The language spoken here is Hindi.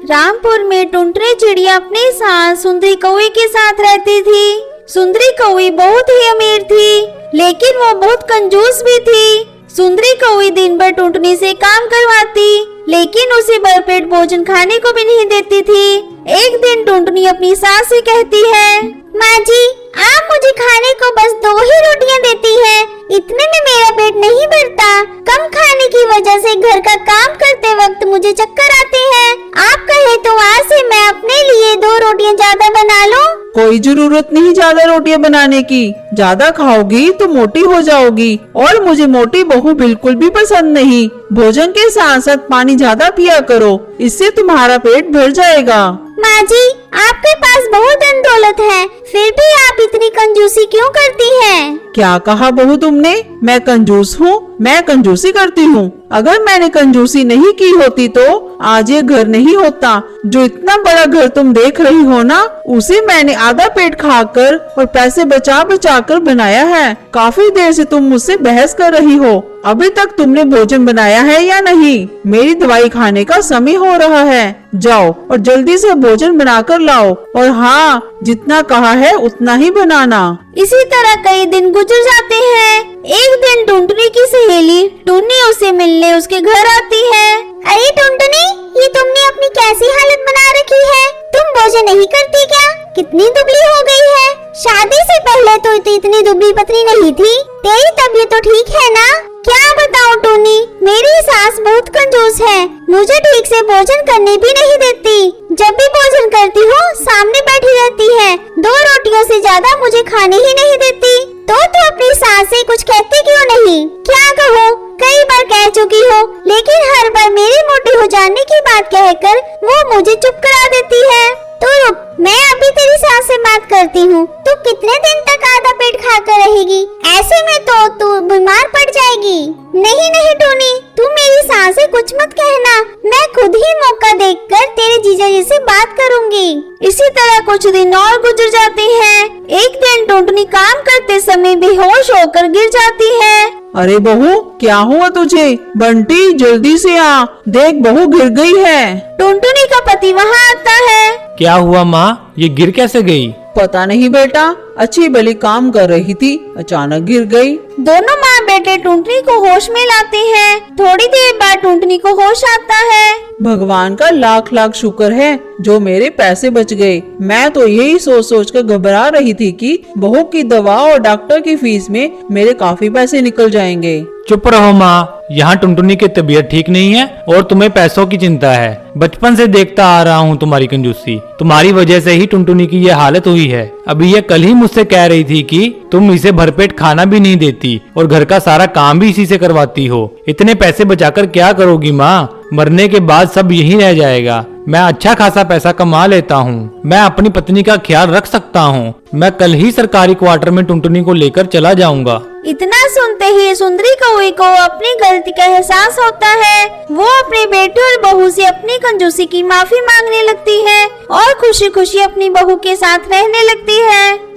रामपुर में टुनटुनी चिड़िया अपने साथ सुंदरी कौवे के साथ रहती थी। सुंदरी कौवी बहुत ही अमीर थी, लेकिन वो बहुत कंजूस भी थी। सुंदरी कौवी दिन भर टुनटुनी से काम करवाती, लेकिन उसे भरपेट भोजन खाने को भी नहीं देती थी। एक दिन टुनटुनी अपनी सास से कहती है, माँ जी, आप मुझे खाने को बस 2 ही रोटियां देती हैं। इतने में मेरा पेट नहीं भरता। कम खाने की वजह से घर का काम करते वक्त मुझे चक्कर आते हैं। आप कहे तो आज से मैं अपने लिए 2 रोटियां ज्यादा बना लूं। कोई जरूरत नहीं ज्यादा रोटियां बनाने की। ज्यादा खाओगी तो मोटी हो जाओगी, और मुझे मोटी बहू बिल्कुल भी पसंद नहीं। भोजन के साथ साथ पानी ज्यादा पिया करो, इससे तुम्हारा पेट भर जाएगा। माँ जी, आपके पास बहुत धन दौलत है, फिर भी आप इतनी कंजूसी क्यों करती हैं? क्या कहा बहू तुमने? मैं कंजूस हूँ? मैं कंजूसी करती हूँ? अगर मैंने कंजूसी नहीं की होती तो आज ये घर नहीं होता। जो इतना बड़ा घर तुम देख रही हो ना, उसे मैंने आधा पेट खाकर और पैसे बचा बचा कर बनाया है। काफी देर से तुम मुझसे बहस कर रही हो। अभी तक तुमने भोजन बनाया है या नहीं? मेरी दवाई खाने का समय हो रहा है। जाओ और जल्दी से भोजन बनाकर लाओ, और हाँ, जितना कहा है उतना ही बनाना। इसी तरह कई दिन गुजर जाते हैं। एक दिन टुनटुनी की सहेली टुन्नी उसे मिलने उसके घर आती है। अरे टुनटुनी, ये तुमने अपनी कैसी हालत बना रखी है? तुम भोजन नहीं करती क्या? कितनी दुबली हो गई है। शादी से पहले तो इतनी दुबली पतली नहीं थी। तेरी तबीयत तो ठीक है ना? क्या बताऊं टुन्नी, मेरी सास बहुत कंजूस है। मुझे ठीक से भोजन करने भी नहीं देती। जब भी भोजन करती हूँ सामने बैठी रहती है। 2 रोटियों से ज्यादा मुझे खाने ही नहीं देती। तो अपनी सास से कुछ कहती क्यों नहीं? क्या कहूँ, कई बार कह चुकी हो, लेकिन हर बार मेरे मोटी हो जाने की बात कहकर वो मुझे चुप करा देती है। तो रुक, मैं अभी तेरी सास से बात करती हूँ। तू कितने दिन तक आधा पेट खाकर रहेगी? ऐसे में तो तू बीमार पड़ जाएगी। नहीं नहीं टोनी, तू मेरी सास से कुछ मत कहना। मैं खुद ही मौका देखकर तेरे जीजा जी से बात करूँगी। इसी तरह कुछ दिन और गुजर जाते हैं। एक दिन टुनटुनी काम करते समय बेहोश होकर गिर जाती है। अरे बहू, क्या हुआ तुझे? बंटी, जल्दी से आ, देख बहू गिर गई है। टुनटुनी का पति वहाँ आता है। क्या हुआ माँ, ये गिर कैसे गई? पता नहीं बेटा, अच्छी भली काम कर रही थी, अचानक गिर गई। दोनों माँ बेटे टुनटुनी को होश में लाते हैं। थोड़ी देर बाद टुनटुनी को होश आता है। भगवान का लाख लाख शुक्र है जो मेरे पैसे बच गए। मैं तो यही सोच सोच कर घबरा रही थी कि बहू की दवा और डॉक्टर की फीस में मेरे काफी पैसे निकल जाएंगे। चुप रहो माँ, यहाँ टुनटुनी की तबीयत ठीक नहीं है और तुम्हें पैसों की चिंता है। बचपन से देखता आ रहा हूँ तुम्हारी कंजूसी। तुम्हारी वजह से ही टुनटुनी की ये हालत हुई है। अभी ये कल ही मुझसे कह रही थी कि तुम इसे भरपेट खाना भी नहीं देती और घर का सारा काम भी इसी से करवाती हो। इतने पैसे बचाकर क्या करोगी माँ? मरने के बाद सब यही रह जाएगा। मैं अच्छा खासा पैसा कमा लेता हूँ, मैं अपनी पत्नी का ख्याल रख सकता हूँ। मैं कल ही सरकारी क्वार्टर में टुनटुनी को लेकर चला जाऊंगा। इतना सुनते ही सुंदरी कौवे को अपनी गलती का एहसास होता है। वो अपने बेटे और बहू से अपनी कंजूसी की माफी मांगने लगती है और खुशी खुशी अपनी बहू के साथ रहने लगती है।